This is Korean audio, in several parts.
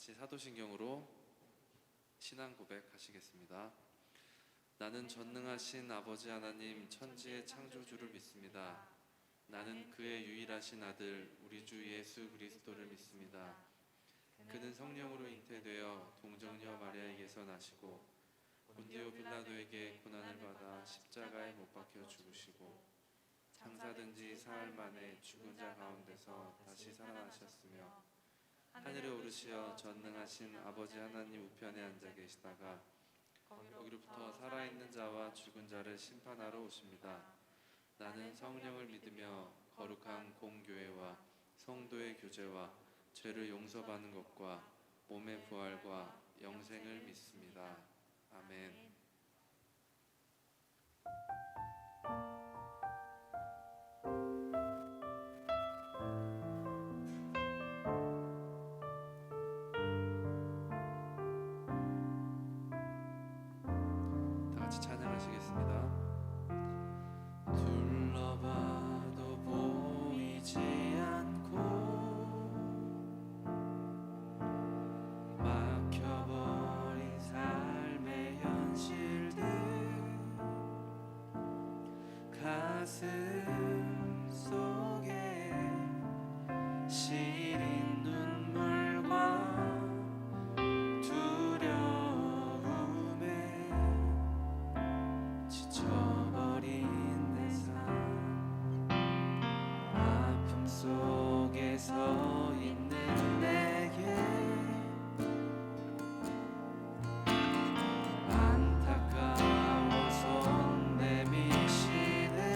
같이 사도신경으로 신앙 고백하시겠습니다. 나는 전능하신 아버지 하나님 천지의 창조주를 믿습니다. 나는 그의 유일하신 아들 우리 주 예수 그리스도를 믿습니다. 그는 성령으로 잉태되어 동정녀 마리아에게서 나시고 본디오 빌라도에게 고난을 받아 십자가에 못 박혀 죽으시고 장사된 지 사흘 만에 죽은 자 가운데서 다시 살아나셨으며 하늘에 오르시어 전능하신 아버지 하나님 우편에 앉아 계시다가 거기로부터 살아있는 자와 죽은 자를 심판하러 오십니다. 나는 성령을 믿으며 거룩한 공교회와 성도의 교제와 죄를 용서받는 것과 몸의 부활과 영생을 믿습니다. 아멘. 다 같이 찬양하시겠습니다. 둘러봐도 보이지 않고 막혀버린 삶의 현실들 가슴 속에 시린 눈물과 두려움에 지쳐버린 내 삶 아픔 속에 서 있는 내게 안타까워 손 내미시네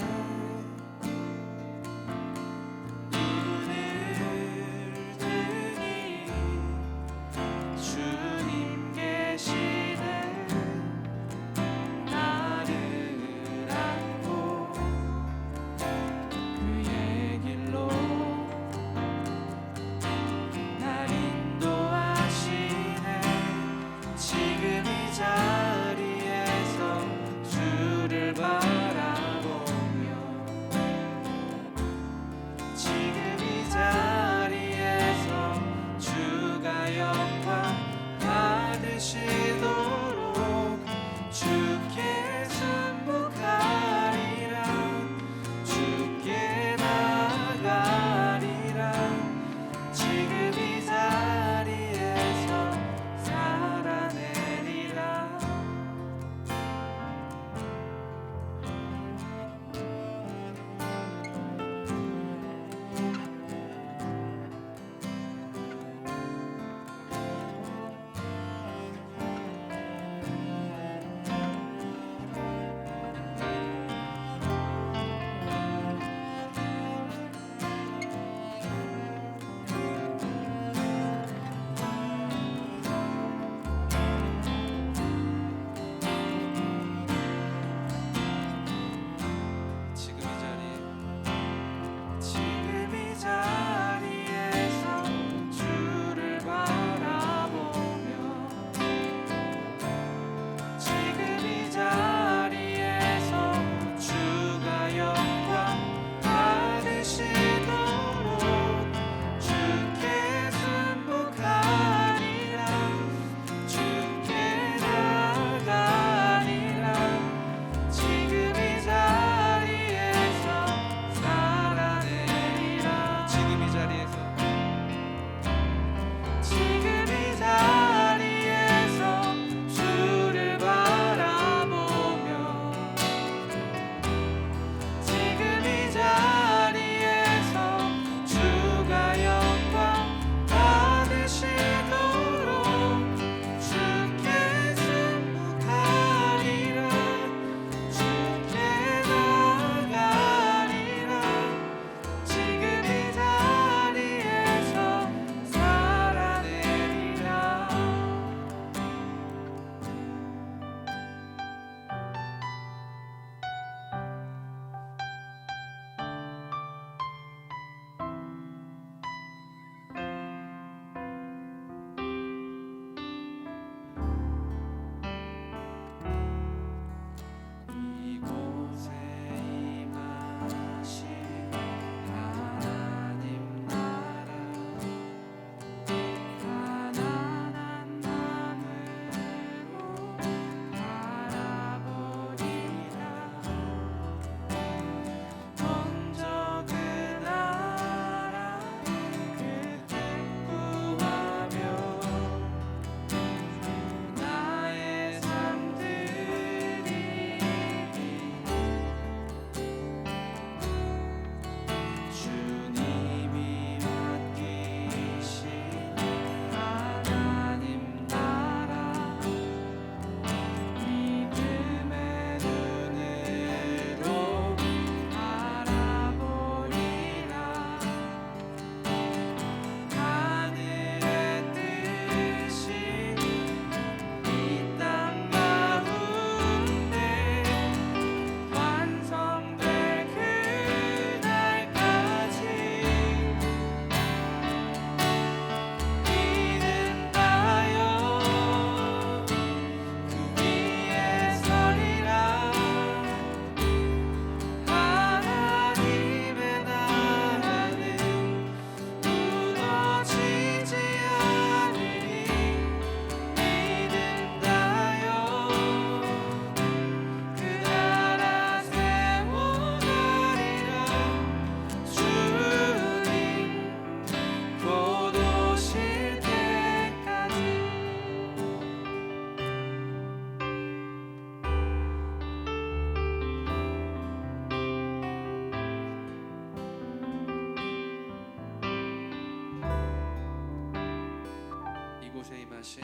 이곳에 임하신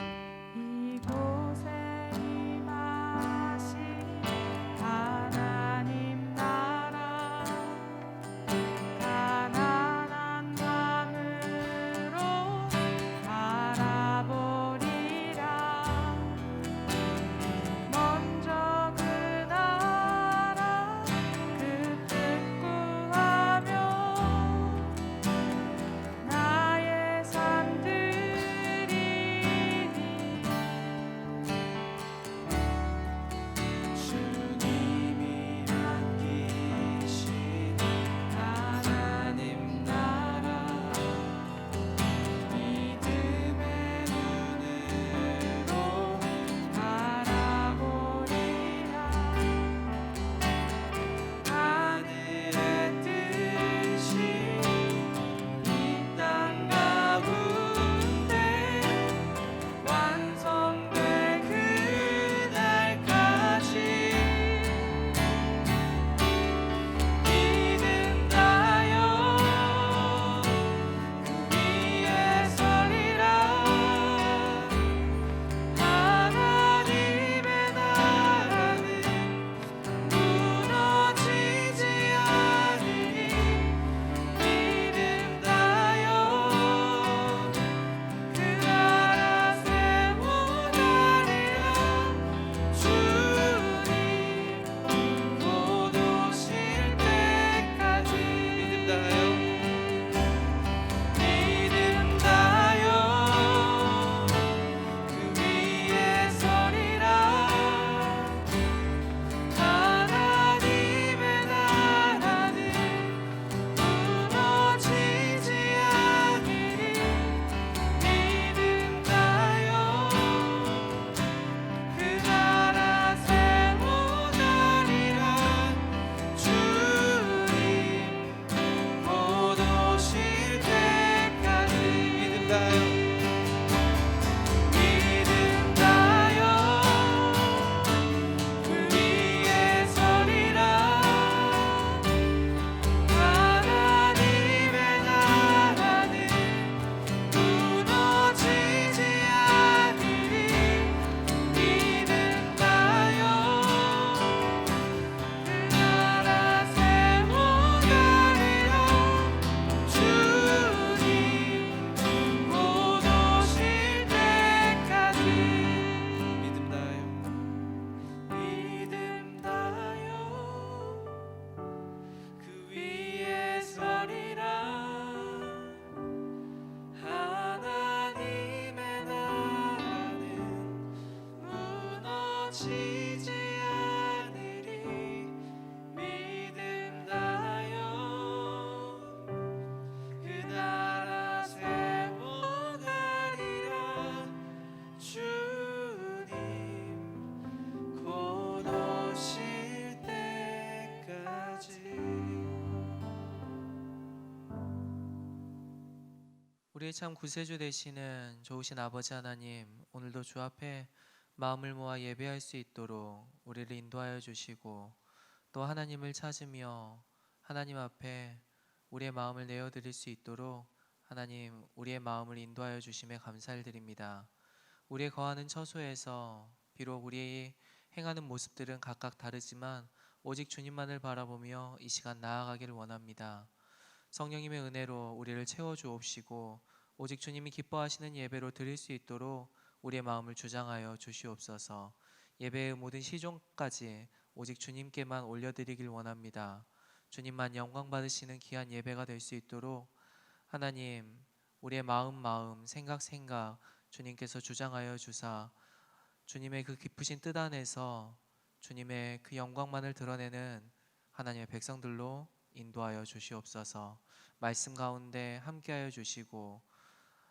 이곳에 임하신 하나님 나라 가난한 마음으로 바라보리라. 먼저 그 나라 그 뜻 구하며 나의 삶들이니 주님이 맡기신 하나님 나라 믿음의 눈으로 바라보리라. 하늘의 뜻이 이 땅 가운데 완성될 그날까지 믿음다요 그 위에 서리라. 하나님의 나라는 무너지지 않으니 믿음다요 그 나라 세워나리라. 주님 곧 오실 때까지 믿음다요 그 위에 서리라. 하나님의 나라는 무너지지 않으니 믿음다요 그 나라 세워나리라. 주님 곧 오실 때까지 믿음다요 그 위에 서리라. 하나님의 나라는 무너지지 않으니 믿음다요 그 나라 세워나리라. 주님 곧 오실 때까지 믿음다요 그 위에 서리라. 하나님의 나라는 무너지지 않으리 믿음다요 그 나라 세워나리라. 주님 곧 오실 때까지. 우리의 참 구세주 되시는 좋으신 아버지 하나님, 오늘도 주 앞에 마음을 모아 예배할 수 있도록 우리를 인도하여 주시고 또 하나님을 찾으며 하나님 앞에 우리의 마음을 내어드릴 수 있도록 하나님 우리의 마음을 인도하여 주심에 감사를 드립니다. 우리의 거하는 처소에서 비록 우리의 행하는 모습들은 각각 다르지만 오직 주님만을 바라보며 이 시간 나아가기를 원합니다. 성령님의 은혜로 우리를 채워주옵시고 오직 주님이 기뻐하시는 예배로 드릴 수 있도록 우리의 마음을 주장하여 주시옵소서. 예배의 모든 시종까지 오직 주님께만 올려드리길 원합니다. 주님만 영광 받으시는 귀한 예배가 될 수 있도록 하나님 우리의 마음 생각 주님께서 주장하여 주사 주님의 그 깊으신 뜻 안에서 주님의 그 영광만을 드러내는 하나님의 백성들로 인도하여 주시옵소서. 말씀 가운데 함께하여 주시고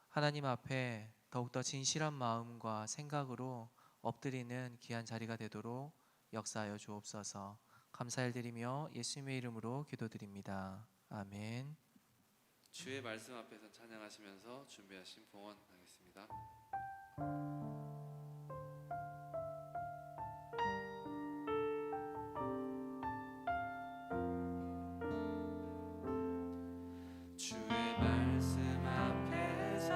하나님 앞에 더욱더 진실한 마음과 생각으로 엎드리는 귀한 자리가 되도록 역사하여 주옵소서. 감사드리며 예수님의 이름으로 기도드립니다. 아멘. 주의 말씀 앞에서 찬양하시면서 준비하신 봉헌 하겠습니다. 주의 말씀 앞에서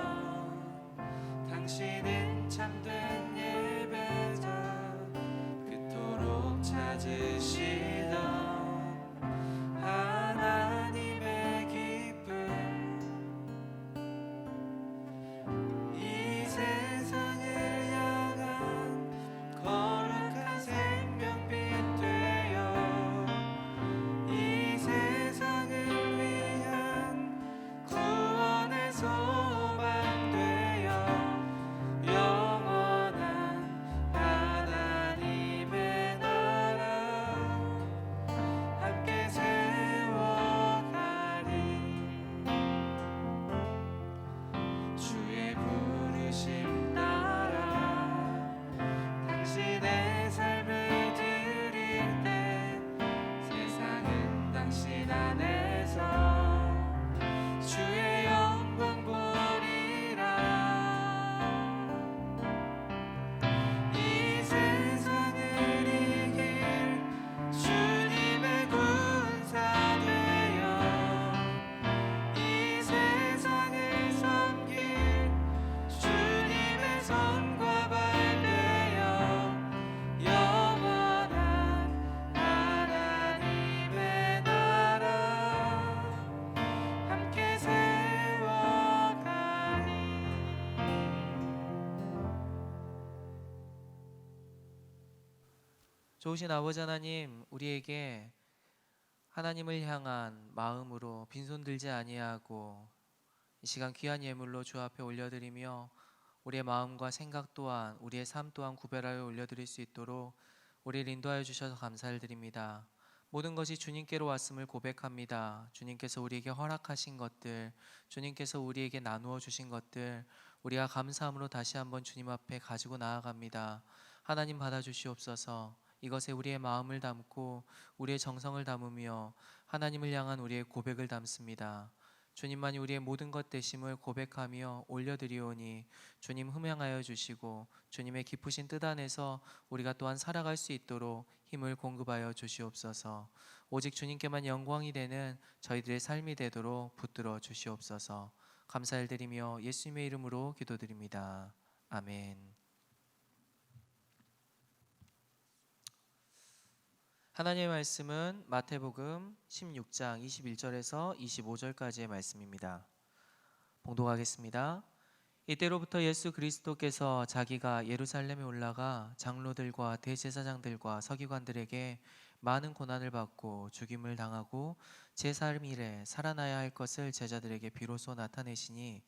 당신의 좋으신 아버지 하나님, 우리에게 하나님을 향한 마음으로 빈손 들지 아니하고 이 시간 귀한 예물로 주 앞에 올려드리며 우리의 마음과 생각 또한 우리의 삶 또한 구별하여 올려드릴 수 있도록 우리를 인도하여 주셔서 감사를 드립니다. 모든 것이 주님께로 왔음을 고백합니다. 주님께서 우리에게 허락하신 것들, 주님께서 우리에게 나누어 주신 것들, 우리가 감사함으로 다시 한번 주님 앞에 가지고 나아갑니다. 하나님 받아주시옵소서. 이것에 우리의 마음을 담고 우리의 정성을 담으며 하나님을 향한 우리의 고백을 담습니다. 주님만이 우리의 모든 것 되심을 고백하며 올려드리오니 주님 흠양하여 주시고 주님의 깊으신 뜻 안에서 우리가 또한 살아갈 수 있도록 힘을 공급하여 주시옵소서. 오직 주님께만 영광이 되는 저희들의 삶이 되도록 붙들어 주시옵소서. 감사를 드리며 예수님의 이름으로 기도드립니다. 아멘. 하나님의 말씀은 마태복음 16장 21절에서 25절까지의 말씀입니다. 봉독하겠습니다. 이때로부터 예수 그리스도께서 자기가 예루살렘에 올라가 장로들과 대제사장들과 서기관들에게 많은 고난을 받고 죽임을 당하고 제3일에 살아나야 할 것을 제자들에게 비로소 나타내시니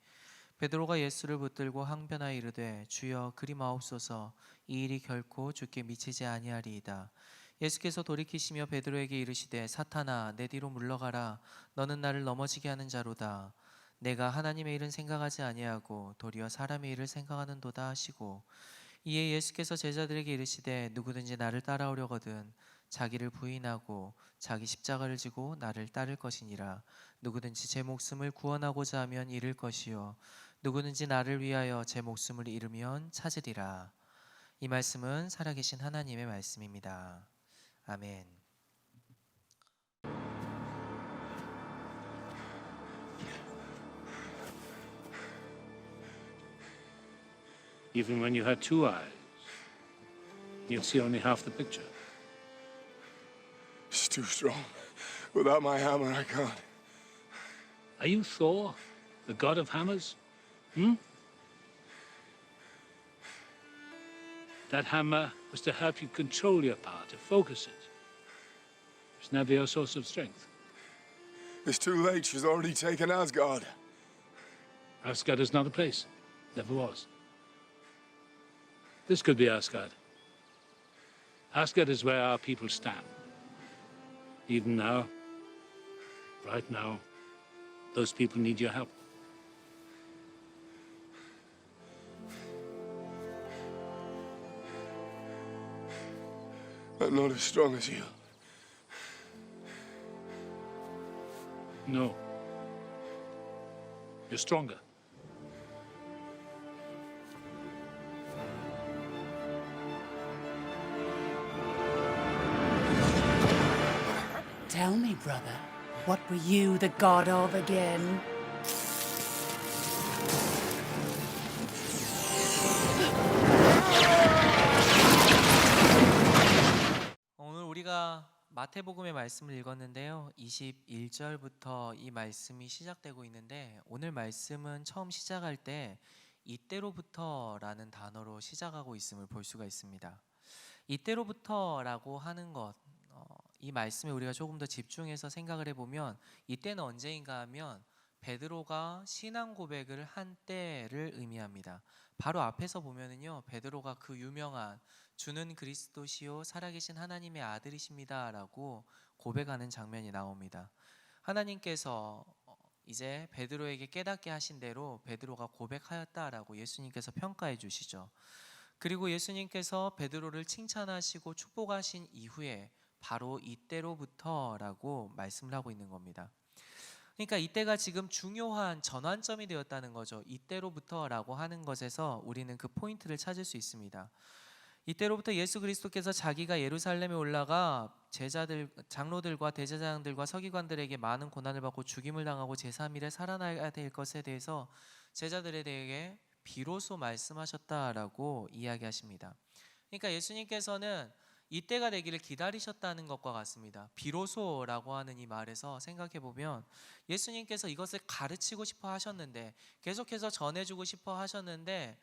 베드로가 예수를 붙들고 항변하여 이르되 주여 그리 마옵소서 이 일이 결코 주께 미치지 아니하리이다. 예수께서 돌이키시며 베드로에게 이르시되 사탄아 내 뒤로 물러가라 너는 나를 넘어지게 하는 자로다. 내가 하나님의 일은 생각하지 아니하고 도리어 사람의 일을 생각하는도다 하시고 이에 예수께서 제자들에게 이르시되 누구든지 나를 따라오려거든 자기를 부인하고 자기 십자가를 지고 나를 따를 것이니라. 누구든지 제 목숨을 구원하고자 하면 잃을 것이요 누구든지 나를 위하여 제 목숨을 잃으면 찾으리라. 이 말씀은 살아계신 하나님의 말씀입니다. 아멘. Even when you had two eyes, you'll see only half the picture. It's too strong. Without my hammer, I can't. Are you Thor, the god of hammers? That hammer was to help you control your power, to focus it. It's never your source of strength. It's too late. She's already taken Asgard. Asgard is not a place. Never was. This could be Asgard. Asgard is where our people stand. Even now, right now, those people need your help. I'm not as strong as you. No. You're stronger. Tell me, brother, what were you the god of again? 오늘 우리가 마태복음의 말씀을 읽었는데요. 21절부터 이 말씀이 시작되고 있는데 오늘 말씀은 처음 시작할 때 이때로부터라는 단어로 시작하고 있음을 볼 수가 있습니다. 이때로부터라고 하는 것, 이 말씀에 우리가 조금 더 집중해서 생각을 해보면 이때는 언제인가 하면 베드로가 신앙 고백을 한 때를 의미합니다. 바로 앞에서 보면은요, 베드로가 그 유명한 주는 그리스도시요 살아계신 하나님의 아들이십니다 라고 고백하는 장면이 나옵니다. 하나님께서 이제 베드로에게 깨닫게 하신 대로 베드로가 고백하였다라고 예수님께서 평가해 주시죠. 그리고 예수님께서 베드로를 칭찬하시고 축복하신 이후에 바로 이때로부터라고 말씀을 하고 있는 겁니다. 그러니까 이때가 지금 중요한 전환점이 되었다는 거죠. 이때로부터라고 하는 것에서 우리는 그 포인트를 찾을 수 있습니다. 이때로부터 예수 그리스도께서 자기가 예루살렘에 올라가 제자들, 장로들과 대제사장들과 서기관들에게 많은 고난을 받고 죽임을 당하고 제3일에 살아나야 될 것에 대해서 제자들에게 비로소 말씀하셨다라고 이야기하십니다. 그러니까 예수님께서는 이때가 되기를 기다리셨다는 것과 같습니다. 비로소라고 하는 이 말에서 생각해 보면 예수님께서 이것을 가르치고 싶어 하셨는데 계속해서 전해주고 싶어 하셨는데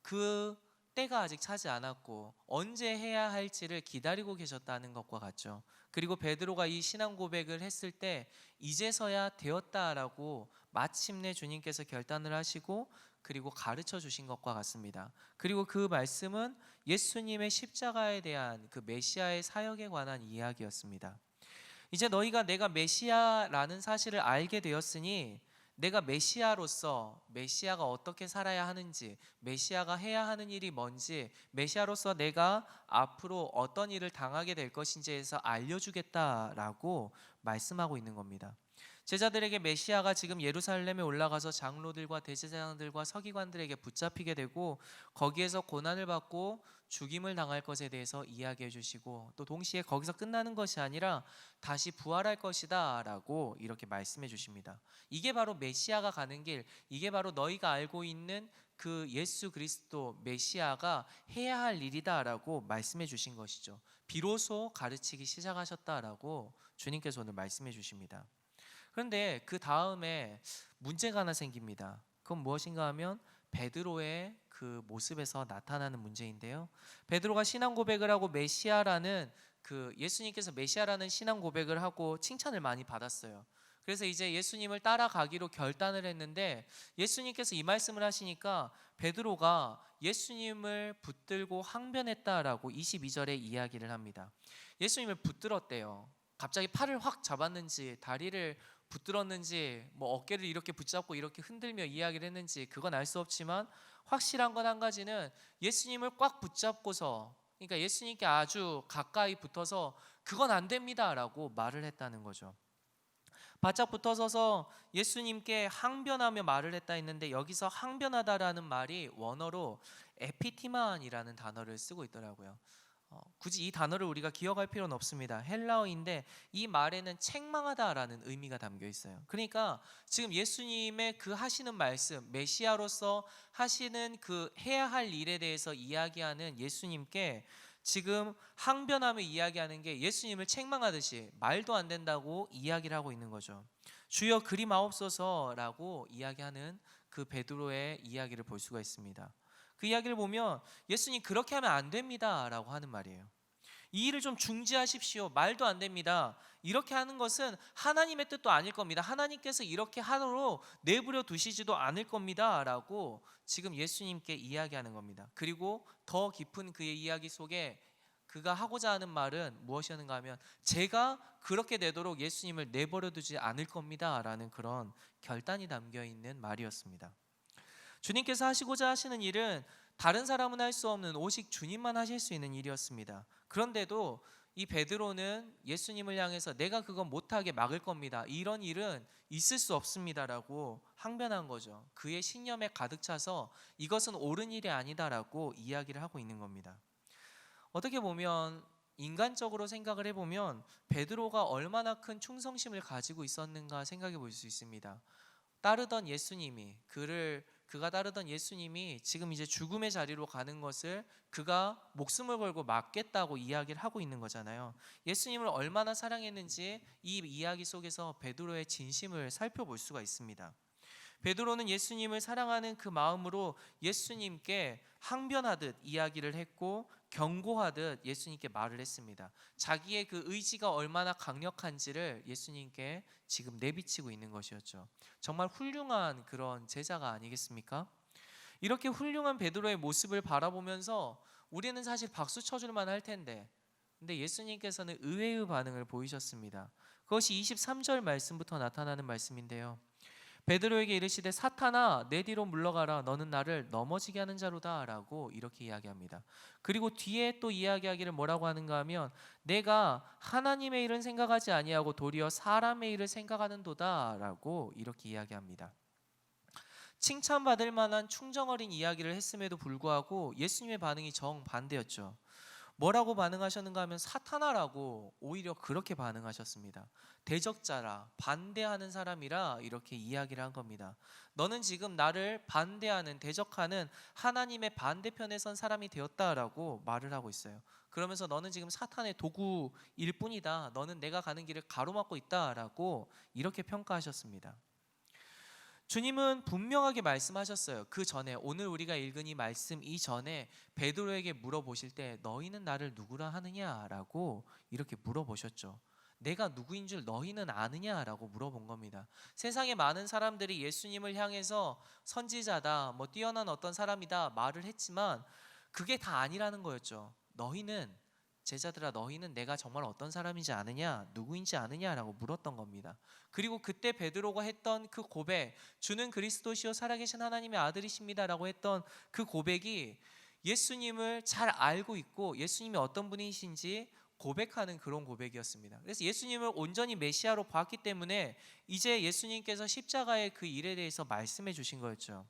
그 때가 아직 차지 않았고 언제 해야 할지를 기다리고 계셨다는 것과 같죠. 그리고 베드로가 이 신앙 고백을 했을 때 이제서야 되었다라고 마침내 주님께서 결단을 하시고 그리고 가르쳐 주신 것과 같습니다. 그리고 그 말씀은 예수님의 십자가에 대한 그 메시아의 사역에 관한 이야기였습니다. 이제 너희가 내가 메시아라는 사실을 알게 되었으니 내가 메시아로서 메시아가 어떻게 살아야 하는지, 메시아가 해야 하는 일이 뭔지, 메시아로서 내가 앞으로 어떤 일을 당하게 될 것인지에서 알려주겠다라고 말씀하고 있는 겁니다. 제자들에게 메시아가 지금 예루살렘에 올라가서 장로들과 대제사장들과 서기관들에게 붙잡히게 되고 거기에서 고난을 받고 죽임을 당할 것에 대해서 이야기해 주시고 또 동시에 거기서 끝나는 것이 아니라 다시 부활할 것이다 라고 이렇게 말씀해 주십니다. 이게 바로 메시아가 가는 길, 이게 바로 너희가 알고 있는 그 예수 그리스도 메시아가 해야 할 일이다 라고 말씀해 주신 것이죠. 비로소 가르치기 시작하셨다라고 주님께서 오늘 말씀해 주십니다. 그런데 그 다음에 문제가 하나 생깁니다. 그건 무엇인가 하면 베드로의 그 모습에서 나타나는 문제인데요. 베드로가 신앙 고백을 하고 메시아라는 그 예수님께서 메시아라는 신앙 고백을 하고 칭찬을 많이 받았어요. 그래서 이제 예수님을 따라가기로 결단을 했는데 예수님께서 이 말씀을 하시니까 베드로가 예수님을 붙들고 항변했다라고 22절에 이야기를 합니다. 예수님을 붙들었대요. 갑자기 팔을 확 잡았는지 다리를 붙들었는지 뭐 어깨를 이렇게 붙잡고 이렇게 흔들며 이야기를 했는지 그건 알 수 없지만 확실한 건 한 가지는 예수님을 꽉 붙잡고서 그러니까 예수님께 아주 가까이 붙어서 그건 안 됩니다 라고 말을 했다는 거죠. 바짝 붙어서서 예수님께 항변하며 말을 했다 했는데 여기서 항변하다라는 말이 원어로 에피티만이라는 단어를 쓰고 있더라고요. 굳이 이 단어를 우리가 기억할 필요는 없습니다. 헬라어인데 이 말에는 책망하다라는 의미가 담겨 있어요. 그러니까 지금 예수님의 그 하시는 말씀, 메시아로서 하시는 그 해야 할 일에 대해서 이야기하는 예수님께 지금 항변하며 이야기하는 게 예수님을 책망하듯이 말도 안 된다고 이야기를 하고 있는 거죠. 주여 그리 마옵소서라고 이야기하는 그 베드로의 이야기를 볼 수가 있습니다. 그 이야기를 보면 예수님 그렇게 하면 안 됩니다 라고 하는 말이에요. 이 일을 좀 중지하십시오. 말도 안 됩니다. 이렇게 하는 것은 하나님의 뜻도 아닐 겁니다. 하나님께서 이렇게 하도록 내버려 두시지도 않을 겁니다 라고 지금 예수님께 이야기하는 겁니다. 그리고 더 깊은 그의 이야기 속에 그가 하고자 하는 말은 무엇이었는가 하면 제가 그렇게 되도록 예수님을 내버려 두지 않을 겁니다 라는 그런 결단이 담겨 있는 말이었습니다. 주님께서 하시고자 하시는 일은 다른 사람은 할 수 없는 오직 주님만 하실 수 있는 일이었습니다. 그런데도 이 베드로는 예수님을 향해서 내가 그건 못하게 막을 겁니다. 이런 일은 있을 수 없습니다라고 항변한 거죠. 그의 신념에 가득 차서 이것은 옳은 일이 아니다라고 이야기를 하고 있는 겁니다. 어떻게 보면 인간적으로 생각을 해보면 베드로가 얼마나 큰 충성심을 가지고 있었는가 생각해 볼 수 있습니다. 따르던 예수님이 그가 따르던 예수님이 지금 이제 죽음의 자리로 가는 것을 그가 목숨을 걸고 막겠다고 이야기를 하고 있는 거잖아요. 예수님을 얼마나 사랑했는지 이 이야기 속에서 베드로의 진심을 살펴볼 수가 있습니다. 베드로는 예수님을 사랑하는 그 마음으로 예수님께 항변하듯 이야기를 했고 경고하듯 예수님께 말을 했습니다. 자기의 그 의지가 얼마나 강력한지를 예수님께 지금 내비치고 있는 것이었죠. 정말 훌륭한 그런 제자가 아니겠습니까? 이렇게 훌륭한 베드로의 모습을 바라보면서 우리는 사실 박수 쳐줄만 할 텐데 근데 예수님께서는 의외의 반응을 보이셨습니다. 그것이 23절 말씀부터 나타나는 말씀인데요. 베드로에게 이르시되 사탄아 내 뒤로 물러가라 너는 나를 넘어지게 하는 자로다 라고 이렇게 이야기합니다. 그리고 뒤에 또 이야기하기를 뭐라고 하는가 하면 내가 하나님의 일은 생각하지 아니하고 도리어 사람의 일을 생각하는도다 라고 이렇게 이야기합니다. 칭찬받을 만한 충정 어린 이야기를 했음에도 불구하고 예수님의 반응이 정반대였죠. 뭐라고 반응하셨는가 하면 사탄아라고 오히려 그렇게 반응하셨습니다. 대적자라 반대하는 사람이라 이렇게 이야기를 한 겁니다. 너는 지금 나를 반대하는 대적하는 하나님의 반대편에 선 사람이 되었다라고 말을 하고 있어요. 그러면서 너는 지금 사탄의 도구일 뿐이다. 너는 내가 가는 길을 가로막고 있다라고 이렇게 평가하셨습니다. 주님은 분명하게 말씀하셨어요. 그 전에 오늘 우리가 읽은 이 말씀 이전에 베드로에게 물어보실 때 너희는 나를 누구라 하느냐라고 이렇게 물어보셨죠. 내가 누구인 줄 너희는 아느냐라고 물어본 겁니다. 세상에 많은 사람들이 예수님을 향해서 선지자다, 뭐 뛰어난 어떤 사람이다 말을 했지만 그게 다 아니라는 거였죠. 너희는, 제자들아, 너희는 내가 정말 어떤 사람인지 아느냐, 누구인지 아느냐라고 물었던 겁니다. 그리고 그때 베드로가 했던 그 고백, 주는 그리스도시요 살아계신 하나님의 아들이십니다라고 했던 그 고백이 예수님을 잘 알고 있고 예수님이 어떤 분이신지 고백하는 그런 고백이었습니다. 그래서 예수님을 온전히 메시아로 봤기 때문에 이제 예수님께서 십자가의 그 일에 대해서 말씀해 주신 거였죠.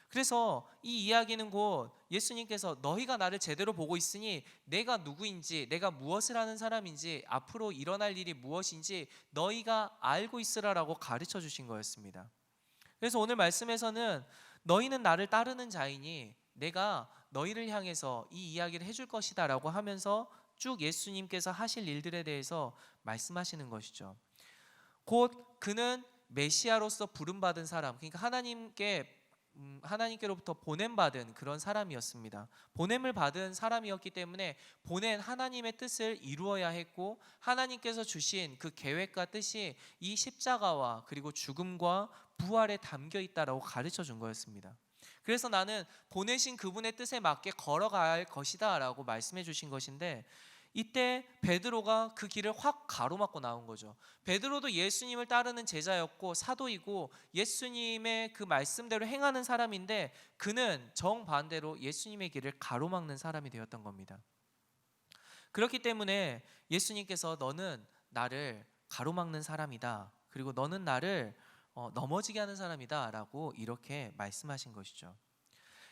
그래서 이 이야기는 곧 예수님께서 너희가 나를 제대로 보고 있으니 내가 누구인지, 내가 무엇을 하는 사람인지, 앞으로 일어날 일이 무엇인지 너희가 알고 있으라라고 가르쳐 주신 거였습니다. 그래서 오늘 말씀에서는 너희는 나를 따르는 자이니 내가 너희를 향해서 이 이야기를 해줄 것이다 라고 하면서 쭉 예수님께서 하실 일들에 대해서 말씀하시는 것이죠. 곧 그는 메시아로서 부름받은 사람, 그러니까 하나님께로부터 보냄받은 그런 사람이었습니다. 보냄을 받은 사람이었기 때문에 보낸 하나님의 뜻을 이루어야 했고 하나님께서 주신 그 계획과 뜻이 이 십자가와 그리고 죽음과 부활에 담겨 있다라고 가르쳐 준 거였습니다. 그래서 나는 보내신 그분의 뜻에 맞게 걸어갈 것이다 라고 말씀해 주신 것인데 이때 베드로가 그 길을 확 가로막고 나온 거죠. 베드로도 예수님을 따르는 제자였고 사도이고 예수님의 그 말씀대로 행하는 사람인데 그는 정반대로 예수님의 길을 가로막는 사람이 되었던 겁니다. 그렇기 때문에 예수님께서 너는 나를 가로막는 사람이다, 그리고 너는 나를 넘어지게 하는 사람이다 라고 이렇게 말씀하신 것이죠.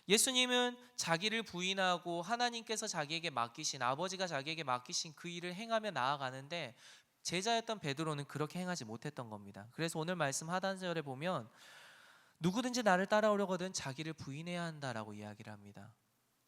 예수님은 자기를 부인하고 하나님께서 자기에게 맡기신, 아버지가 자기에게 맡기신 그 일을 행하며 나아가는데 제자였던 베드로는 그렇게 행하지 못했던 겁니다. 그래서 오늘 말씀 하단절에 보면 누구든지 나를 따라오려거든 자기를 부인해야 한다라고 이야기를 합니다.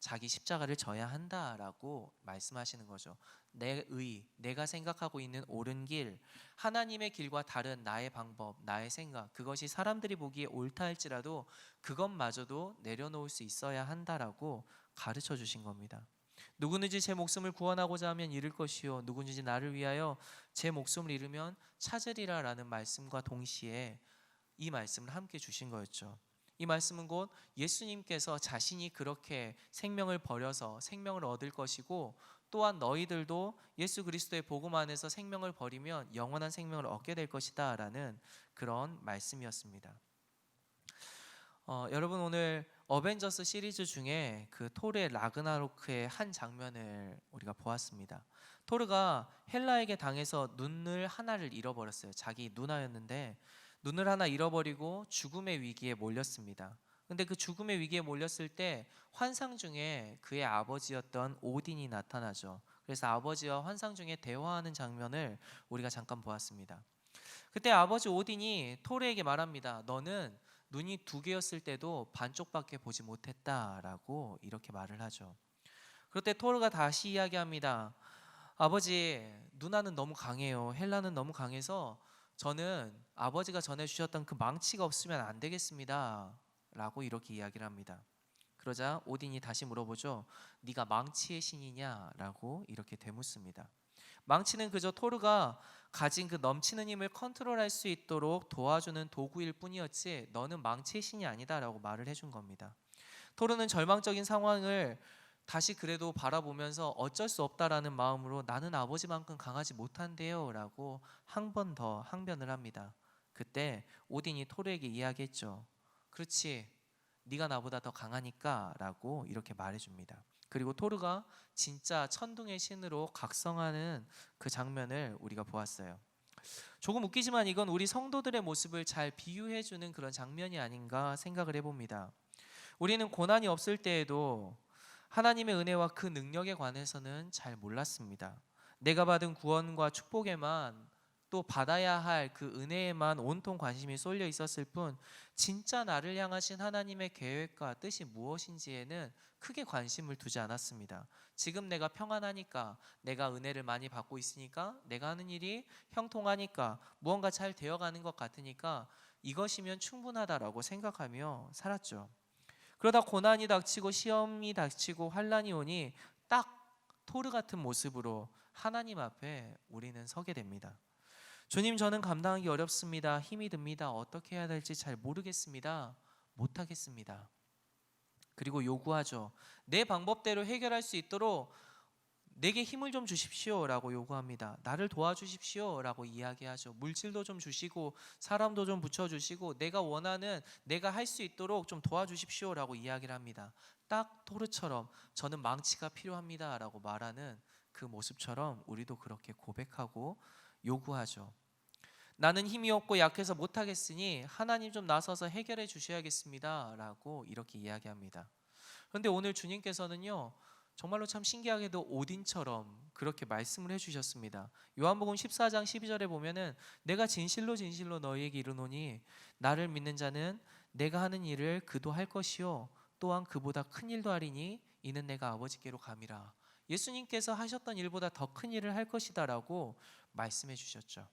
자기 십자가를 져야 한다라고 말씀하시는 거죠. 내 의, 내가 생각하고 있는 옳은 길, 하나님의 길과 다른 나의 방법, 나의 생각, 그것이 사람들이 보기에 옳다 할지라도 그것마저도 내려놓을 수 있어야 한다라고 가르쳐 주신 겁니다. 누구든지 제 목숨을 구원하고자 하면 잃을 것이요 누구든지 나를 위하여 제 목숨을 잃으면 찾으리라 라는 말씀과 동시에 이 말씀을 함께 주신 거였죠. 이 말씀은 곧 예수님께서 자신이 그렇게 생명을 버려서 생명을 얻을 것이고 또한 너희들도 예수 그리스도의 복음 안에서 생명을 버리면 영원한 생명을 얻게 될 것이다 라는 그런 말씀이었습니다. 여러분 오늘 어벤져스 시리즈 중에 그 토르의 라그나로크의 한 장면을 우리가 보았습니다. 토르가 헬라에게 당해서 눈을 하나를 잃어버렸어요. 자기 누나였는데 눈을 하나 잃어버리고 죽음의 위기에 몰렸습니다. 근데 그 죽음의 위기에 몰렸을 때 환상 중에 그의 아버지였던 오딘이 나타나죠. 그래서 아버지와 환상 중에 대화하는 장면을 우리가 잠깐 보았습니다. 그때 아버지 오딘이 토르에게 말합니다. 너는 눈이 2개였을 때도 반쪽밖에 보지 못했다라고 이렇게 말을 하죠. 그럴 때 토르가 다시 이야기합니다. 아버지, 누나는 너무 강해요. 헬라는 너무 강해서 저는 아버지가 전해주셨던 그 망치가 없으면 안 되겠습니다 라고 이렇게 이야기를 합니다. 그러자 오딘이 다시 물어보죠. 네가 망치의 신이냐 라고 이렇게 되묻습니다. 망치는 그저 토르가 가진 그 넘치는 힘을 컨트롤할 수 있도록 도와주는 도구일 뿐이었지 너는 망치의 신이 아니다 라고 말을 해준 겁니다. 토르는 절망적인 상황을 다시 그래도 바라보면서 어쩔 수 없다라는 마음으로 나는 아버지만큼 강하지 못한데요 라고 한 번 더 항변을 합니다. 그때 오딘이 토르에게 이야기했죠. 그렇지, 네가 나보다 더 강하니까 라고 이렇게 말해줍니다. 그리고 토르가 진짜 천둥의 신으로 각성하는 그 장면을 우리가 보았어요. 조금 웃기지만 이건 우리 성도들의 모습을 잘 비유해주는 그런 장면이 아닌가 생각을 해봅니다. 우리는 고난이 없을 때에도 하나님의 은혜와 그 능력에 관해서는 잘 몰랐습니다. 내가 받은 구원과 축복에만 또 받아야 할 그 은혜에만 온통 관심이 쏠려 있었을 뿐 진짜 나를 향하신 하나님의 계획과 뜻이 무엇인지에는 크게 관심을 두지 않았습니다. 지금 내가 평안하니까, 내가 은혜를 많이 받고 있으니까, 내가 하는 일이 형통하니까, 무언가 잘 되어가는 것 같으니까 이것이면 충분하다라고 생각하며 살았죠. 그러다 고난이 닥치고 시험이 닥치고 환란이 오니 딱 토르 같은 모습으로 하나님 앞에 우리는 서게 됩니다. 주님, 저는 감당하기 어렵습니다. 힘이 듭니다. 어떻게 해야 될지 잘 모르겠습니다. 못하겠습니다. 그리고 요구하죠. 내 방법대로 해결할 수 있도록 내게 힘을 좀 주십시오 라고 요구합니다. 나를 도와주십시오 라고 이야기하죠. 물질도 좀 주시고 사람도 좀 붙여주시고 내가 원하는, 내가 할 수 있도록 좀 도와주십시오 라고 이야기를 합니다. 딱 토르처럼 저는 망치가 필요합니다 라고 말하는 그 모습처럼 우리도 그렇게 고백하고 요구하죠. 나는 힘이 없고 약해서 못하겠으니 하나님 좀 나서서 해결해 주셔야겠습니다 라고 이렇게 이야기합니다. 그런데 오늘 주님께서는요, 정말로 참 신기하게도 오딘처럼 그렇게 말씀을 해주셨습니다. 요한복음 14장 12절에 보면은 내가 진실로 진실로 너희에게 이르노니 나를 믿는 자는 내가 하는 일을 그도 할 것이요 또한 그보다 큰 일도 하리니 이는 내가 아버지께로 감이라. 예수님께서 하셨던 일보다 더 큰 일을 할 것이다 라고 말씀해 주셨죠.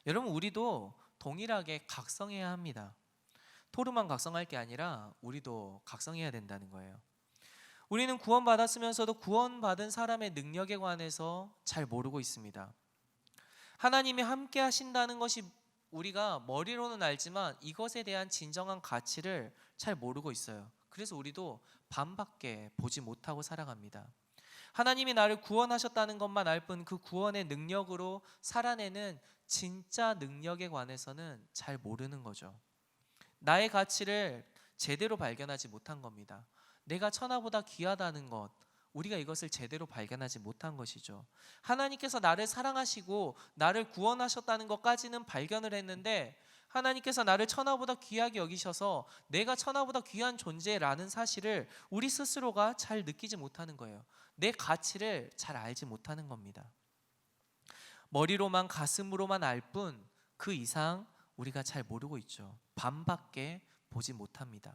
여러분, 우리도 동일하게 각성해야 합니다. 토르만 각성할 게 아니라 우리도 각성해야 된다는 거예요. 우리는 구원받았으면서도 구원받은 사람의 능력에 관해서 잘 모르고 있습니다. 하나님이 함께 하신다는 것이 우리가 머리로는 알지만 이것에 대한 진정한 가치를 잘 모르고 있어요. 그래서 우리도 반밖에 보지 못하고 살아갑니다. 하나님이 나를 구원하셨다는 것만 알 뿐 그 구원의 능력으로 살아내는 진짜 능력에 관해서는 잘 모르는 거죠. 나의 가치를 제대로 발견하지 못한 겁니다. 내가 천하보다 귀하다는 것, 우리가 이것을 제대로 발견하지 못한 것이죠. 하나님께서 나를 사랑하시고 나를 구원하셨다는 것까지는 발견을 했는데 하나님께서 나를 천하보다 귀하게 여기셔서 내가 천하보다 귀한 존재라는 사실을 우리 스스로가 잘 느끼지 못하는 거예요. 내 가치를 잘 알지 못하는 겁니다. 머리로만, 가슴으로만 알 뿐 그 이상 우리가 잘 모르고 있죠. 반밖에 보지 못합니다.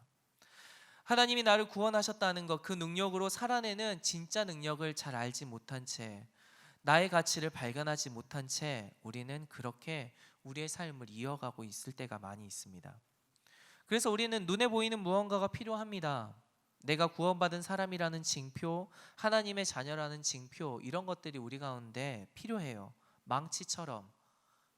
하나님이 나를 구원하셨다는 것, 그 능력으로 살아내는 진짜 능력을 잘 알지 못한 채, 나의 가치를 발견하지 못한 채 우리는 그렇게 우리의 삶을 이어가고 있을 때가 많이 있습니다. 그래서 우리는 눈에 보이는 무언가가 필요합니다. 내가 구원받은 사람이라는 징표, 하나님의 자녀라는 징표, 이런 것들이 우리 가운데 필요해요. 망치처럼,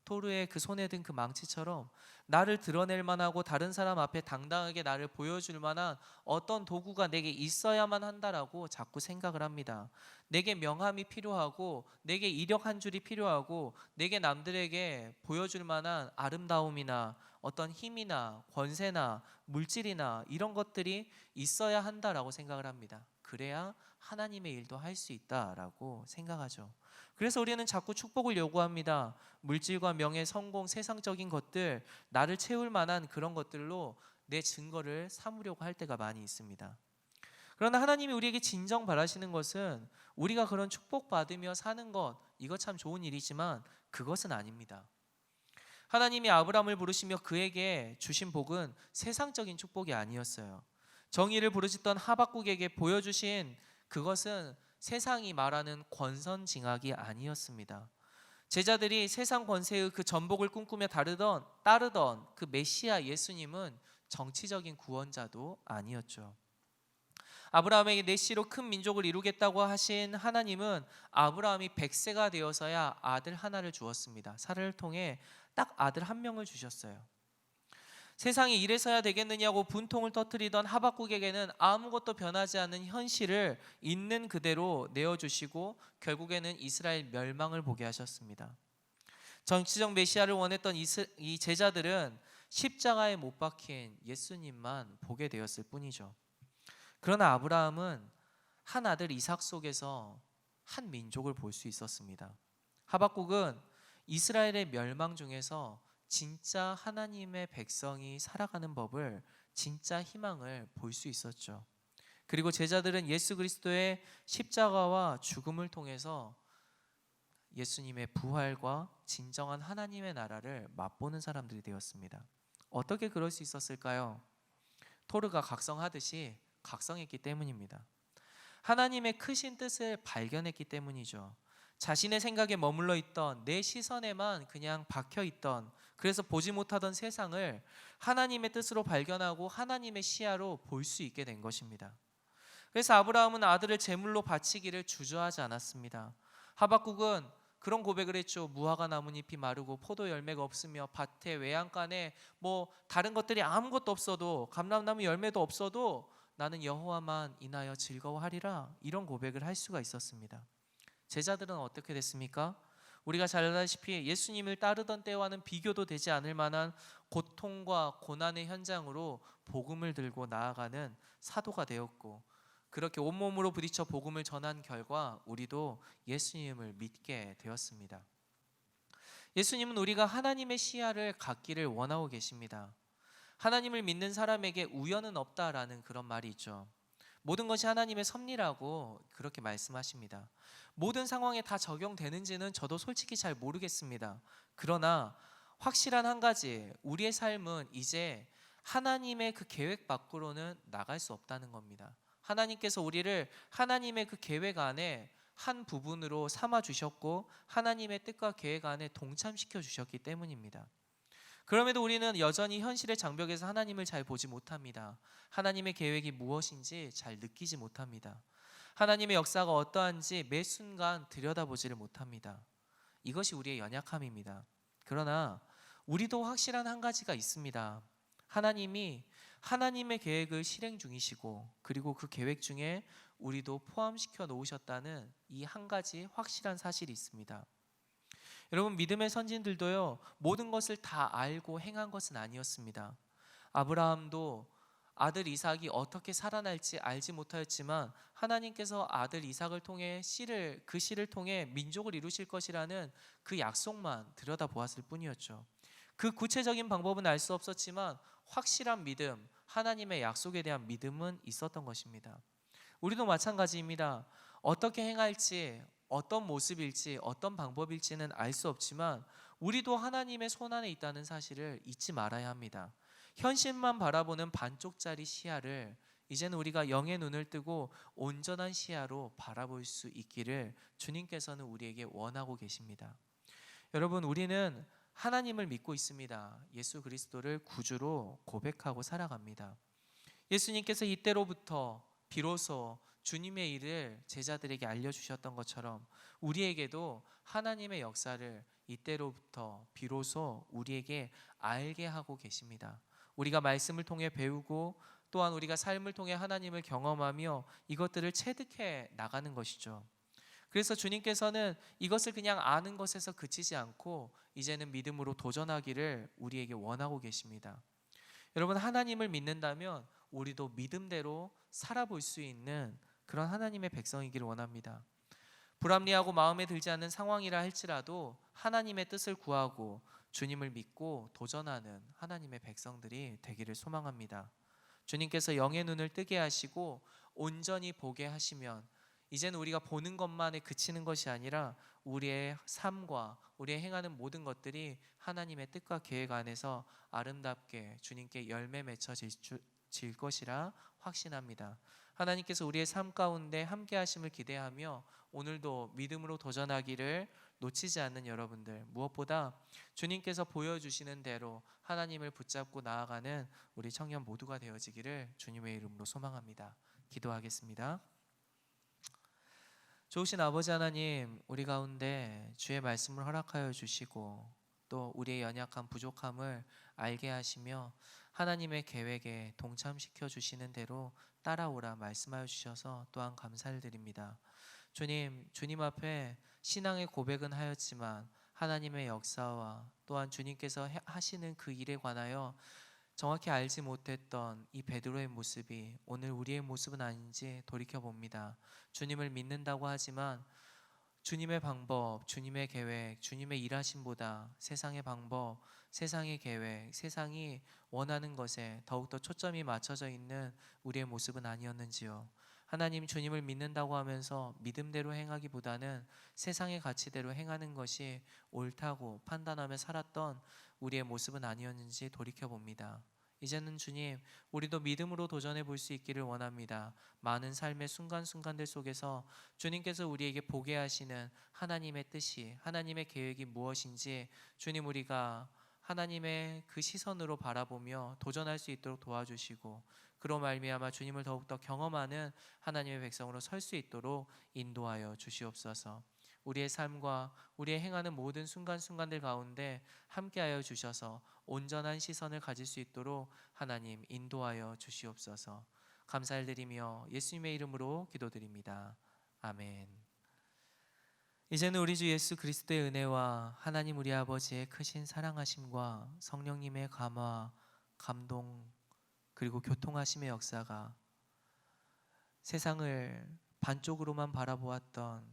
토르의 그 손에 든 그 망치처럼 나를 드러낼 만하고 다른 사람 앞에 당당하게 나를 보여줄 만한 어떤 도구가 내게 있어야만 한다라고 자꾸 생각을 합니다. 내게 명함이 필요하고 내게 이력 한 줄이 필요하고 내게 남들에게 보여줄 만한 아름다움이나 어떤 힘이나 권세나 물질이나 이런 것들이 있어야 한다라고 생각을 합니다. 그래야 하나님의 일도 할 수 있다라고 생각하죠. 그래서 우리는 자꾸 축복을 요구합니다. 물질과 명예, 성공, 세상적인 것들, 나를 채울 만한 그런 것들로 내 증거를 삼으려고 할 때가 많이 있습니다. 그러나 하나님이 우리에게 진정 바라시는 것은 우리가 그런 축복받으며 사는 것, 이거 참 좋은 일이지만 그것은 아닙니다. 하나님이 아브라함을 부르시며 그에게 주신 복은 세상적인 축복이 아니었어요. 정의를 부르짖던 하박국에게 보여주신 그것은 세상이 말하는 권선징악이 아니었습니다. 제자들이 세상 권세의 그 전복을 꿈꾸며 따르던 그 메시아 예수님은 정치적인 구원자도 아니었죠. 아브라함에게 내 씨로 큰 민족을 이루겠다고 하신 하나님은 아브라함이 100세가 되어서야 아들 하나를 주었습니다. 사라를 통해 딱 아들 한 명을 주셨어요. 세상이 이래서야 되겠느냐고 분통을 터뜨리던 하박국에게는 아무것도 변하지 않는 현실을 있는 그대로 내어주시고 결국에는 이스라엘 멸망을 보게 하셨습니다. 정치적 메시아를 원했던 이 제자들은 십자가에 못 박힌 예수님만 보게 되었을 뿐이죠. 그러나 아브라함은 한 아들 이삭 속에서 한 민족을 볼 수 있었습니다. 하박국은 이스라엘의 멸망 중에서 진짜 하나님의 백성이 살아가는 법을, 진짜 희망을 볼 수 있었죠. 그리고 제자들은 예수 그리스도의 십자가와 죽음을 통해서 예수님의 부활과 진정한 하나님의 나라를 맛보는 사람들이 되었습니다. 어떻게 그럴 수 있었을까요? 토르가 각성하듯이 각성했기 때문입니다. 하나님의 크신 뜻을 발견했기 때문이죠. 자신의 생각에 머물러 있던, 내 시선에만 그냥 박혀 있던, 그래서 보지 못하던 세상을 하나님의 뜻으로 발견하고 하나님의 시야로 볼 수 있게 된 것입니다. 그래서 아브라함은 아들을 제물로 바치기를 주저하지 않았습니다. 하박국은 그런 고백을 했죠. 무화과 나뭇잎이 마르고 포도 열매가 없으며 밭의 외양간에 다른 것들이 아무것도 없어도, 감람나무 열매도 없어도 나는 여호와만 인하여 즐거워하리라, 이런 고백을 할 수가 있었습니다. 제자들은 어떻게 됐습니까? 우리가 잘 알다시피 예수님을 따르던 때와는 비교도 되지 않을 만한 고통과 고난의 현장으로 복음을 들고 나아가는 사도가 되었고, 그렇게 온몸으로 부딪혀 복음을 전한 결과 우리도 예수님을 믿게 되었습니다. 예수님은 우리가 하나님의 시야를 갖기를 원하고 계십니다. 하나님을 믿는 사람에게 우연은 없다라는 그런 말이 있죠. 모든 것이 하나님의 섭리라고 그렇게 말씀하십니다. 모든 상황에 다 적용되는지는 저도 솔직히 잘 모르겠습니다. 그러나 확실한 한 가지, 우리의 삶은 이제 하나님의 그 계획 밖으로는 나갈 수 없다는 겁니다. 하나님께서 우리를 하나님의 그 계획 안에 한 부분으로 삼아 주셨고 하나님의 뜻과 계획 안에 동참시켜 주셨기 때문입니다. 그럼에도 우리는 여전히 현실의 장벽에서 하나님을 잘 보지 못합니다. 하나님의 계획이 무엇인지 잘 느끼지 못합니다. 하나님의 역사가 어떠한지 매 순간 들여다보지를 못합니다. 이것이 우리의 연약함입니다. 그러나 우리도 확실한 한 가지가 있습니다. 하나님이 하나님의 계획을 실행 중이시고, 그리고 그 계획 중에 우리도 포함시켜 놓으셨다는 이 한 가지 확실한 사실이 있습니다. 여러분, 믿음의 선진들도요, 모든 것을 다 알고 행한 것은 아니었습니다. 아브라함도 아들 이삭이 어떻게 살아날지 알지 못하였지만 하나님께서 아들 이삭을 통해 그 씨를 통해 민족을 이루실 것이라는 그 약속만 들여다보았을 뿐이었죠. 그 구체적인 방법은 알 수 없었지만 확실한 믿음, 하나님의 약속에 대한 믿음은 있었던 것입니다. 우리도 마찬가지입니다. 어떻게 행할지, 어떤 모습일지, 어떤 방법일지는 알 수 없지만 우리도 하나님의 손안에 있다는 사실을 잊지 말아야 합니다. 현실만 바라보는 반쪽짜리 시야를 이제는 우리가 영의 눈을 뜨고 온전한 시야로 바라볼 수 있기를 주님께서는 우리에게 원하고 계십니다. 여러분, 우리는 하나님을 믿고 있습니다. 예수 그리스도를 구주로 고백하고 살아갑니다. 예수님께서 이때로부터 비로소 주님의 일을 제자들에게 알려주셨던 것처럼 우리에게도 하나님의 역사를 이때로부터 비로소 우리에게 알게 하고 계십니다. 우리가 말씀을 통해 배우고 또한 우리가 삶을 통해 하나님을 경험하며 이것들을 체득해 나가는 것이죠. 그래서 주님께서는 이것을 그냥 아는 것에서 그치지 않고 이제는 믿음으로 도전하기를 우리에게 원하고 계십니다. 여러분, 하나님을 믿는다면 우리도 믿음대로 살아볼 수 있는 그런 하나님의 백성이기를 원합니다. 불합리하고 마음에 들지 않는 상황이라 할지라도 하나님의 뜻을 구하고 주님을 믿고 도전하는 하나님의 백성들이 되기를 소망합니다. 주님께서 영의 눈을 뜨게 하시고 온전히 보게 하시면 이제는 우리가 보는 것만에 그치는 것이 아니라 우리의 삶과 우리의 행하는 모든 것들이 하나님의 뜻과 계획 안에서 아름답게 주님께 열매 맺혀질 것이라 확신합니다. 하나님께서 우리의 삶 가운데 함께 하심을 기대하며 오늘도 믿음으로 도전하기를 놓치지 않는 여러분들, 무엇보다 주님께서 보여주시는 대로 하나님을 붙잡고 나아가는 우리 청년 모두가 되어지기를 주님의 이름으로 소망합니다. 기도하겠습니다. 좋으신 아버지 하나님, 우리 가운데 주의 말씀을 허락하여 주시고 또 우리의 연약한 부족함을 알게 하시며 하나님의 계획에 동참시켜 주시는 대로 따라오라 말씀하여 주셔서 또한 감사를 드립니다. 주님 앞에 신앙의 고백은 하였지만 하나님의 역사와 또한 주님께서 하시는 그 일에 관하여 정확히 알지 못했던 이 베드로의 모습이 오늘 우리의 모습은 아닌지 돌이켜봅니다. 주님을 믿는다고 하지만 주님의 방법, 주님의 계획, 주님의 일하심보다 세상의 방법, 세상의 계획, 세상이 원하는 것에 더욱더 초점이 맞춰져 있는 우리의 모습은 아니었는지요. 하나님 주님을 믿는다고 하면서 믿음대로 행하기보다는 세상의 가치대로 행하는 것이 옳다고 판단하며 살았던 우리의 모습은 아니었는지 돌이켜봅니다. 이제는 주님, 우리도 믿음으로 도전해 볼 수 있기를 원합니다. 많은 삶의 순간순간들 속에서 주님께서 우리에게 보게 하시는 하나님의 뜻이, 하나님의 계획이 무엇인지 주님, 우리가 하나님의 그 시선으로 바라보며 도전할 수 있도록 도와주시고, 그로 말미암아 주님을 더욱더 경험하는 하나님의 백성으로 설 수 있도록 인도하여 주시옵소서. 우리의 삶과 우리의 행하는 모든 순간순간들 가운데 함께하여 주셔서 온전한 시선을 가질 수 있도록 하나님 인도하여 주시옵소서. 감사를 드리며 예수님의 이름으로 기도드립니다. 아멘. 이제는 우리 주 예수 그리스도의 은혜와 하나님 우리 아버지의 크신 사랑하심과 성령님의 감화, 감동, 그리고 교통하심의 역사가 세상을 반쪽으로만 바라보았던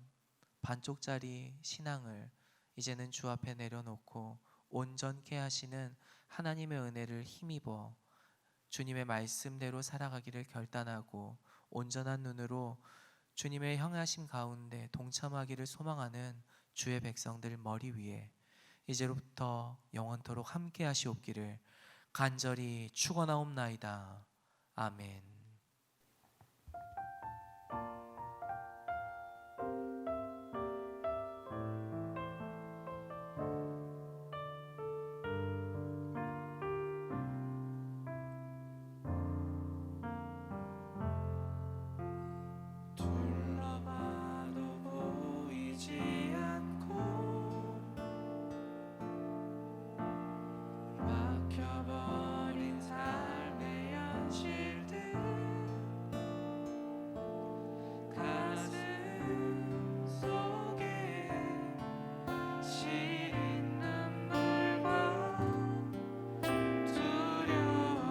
반쪽짜리 신앙을 이제는 주 앞에 내려놓고 온전케 하시는 하나님의 은혜를 힘입어 주님의 말씀대로 살아가기를 결단하고 온전한 눈으로 주님의 형하심 가운데 동참하기를 소망하는 주의 백성들 머리 위에 이제로부터 영원토록 함께 하시옵기를 간절히 축원하옵나이다. 아멘. 둘러봐도 보이지 않고 막혀버린 삶의 현실들 가슴 속에 시린 눈물과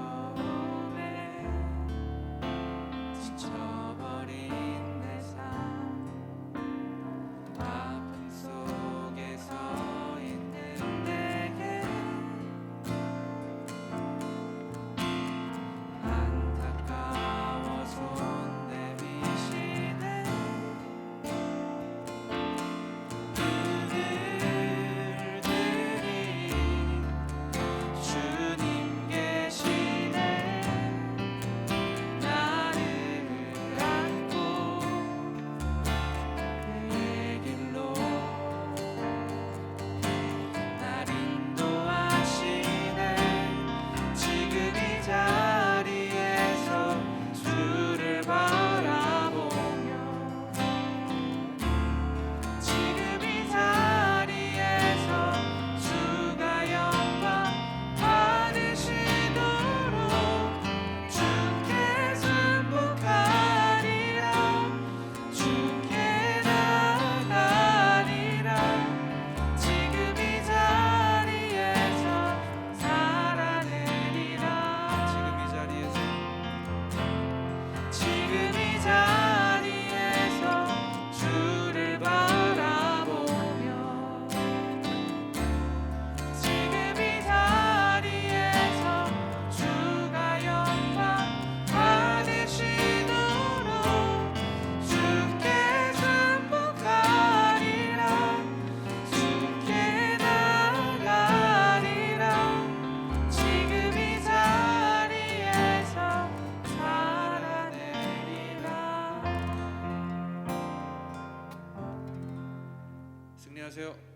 두려움에 지쳐버린 내 삶 아픔 속에 서 있는 내게 안타까워 손 내미시네 그늘들이 주님 계시네 나를 안고 내 길로 날 인도하시네 지금 이 자리에서 주를 바라보며 지금 이 자리에서 주가 영광 받으시도록 주께 승복하리라 주께 나가리라 지금 이 자리에서 살아내리라 지금 이 자리에서 주를 바라보며 지금 이 자리에서 주가 영광 받으시도록 주께 승복하리라 주께 나가리라 지금 이 자리에서 살아내리라. 승리하세요.